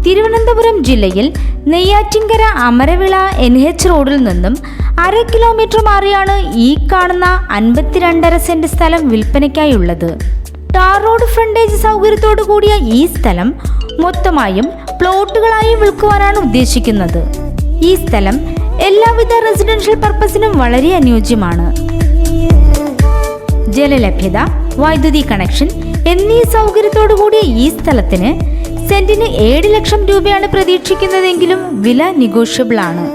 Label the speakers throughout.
Speaker 1: തിരുവനന്തപുരം ജില്ലയിൽ നെയ്യാറ്റിൻകര അമരവിള NH റോഡിൽ നിന്നും 1/2 കിലോമീറ്റർ മാറിയാണ് ഈ കാണുന്ന 52.5 സെന്റ് സ്ഥലം വിൽപ്പനയ്ക്കായുള്ളത്. ടാർ റോഡ് ഫ്രണ്ടേജ് സൗകര്യത്തോടു കൂടിയ ഈ സ്ഥലം മൊത്തമായും പ്ലോട്ടുകളായി വിൽക്കുവാനാണ് ഉദ്ദേശിക്കുന്നത്. ഈ സ്ഥലം എല്ലാവിധ റെസിഡൻഷ്യൽ പർപ്പസിനും വളരെ അനുയോജ്യമാണ്. ജലലഭ്യത, വൈദ്യുതി കണക്ഷൻ എന്നീ സൗകര്യത്തോടു കൂടിയ ഈ സ്ഥലത്തിന് സെന്റിന് 7 ലക്ഷം രൂപയാണ് പ്രതീക്ഷിക്കുന്നതെങ്കിലും വില നെഗോഷ്യബിൾ ആണ്.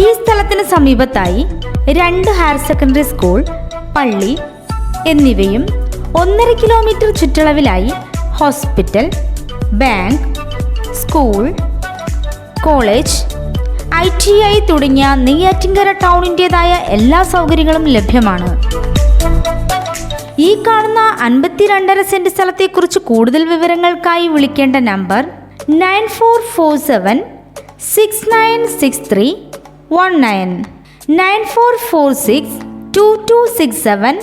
Speaker 1: ഈ സ്ഥലത്തിന് സമീപത്തായി 2 ഹയർ സെക്കൻഡറി സ്കൂൾ, പള്ളി എന്നിവയും 1.5 കിലോമീറ്റർ ചുറ്റളവിലായി hospital, bank, school, college, ITI തുടങ്ങിയ നെയ്യാറ്റിൻകര ടൗണിൻ്റെതായ എല്ലാ സൗകര്യങ്ങളും ലഭ്യമാണ്. ഈ കാണുന്ന 52.5 സെന്റ് സ്ഥലത്തെക്കുറിച്ച് കൂടുതൽ വിവരങ്ങൾക്കായി വിളിക്കേണ്ട നമ്പർ 9447 6963 19 9446 2267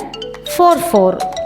Speaker 1: 44.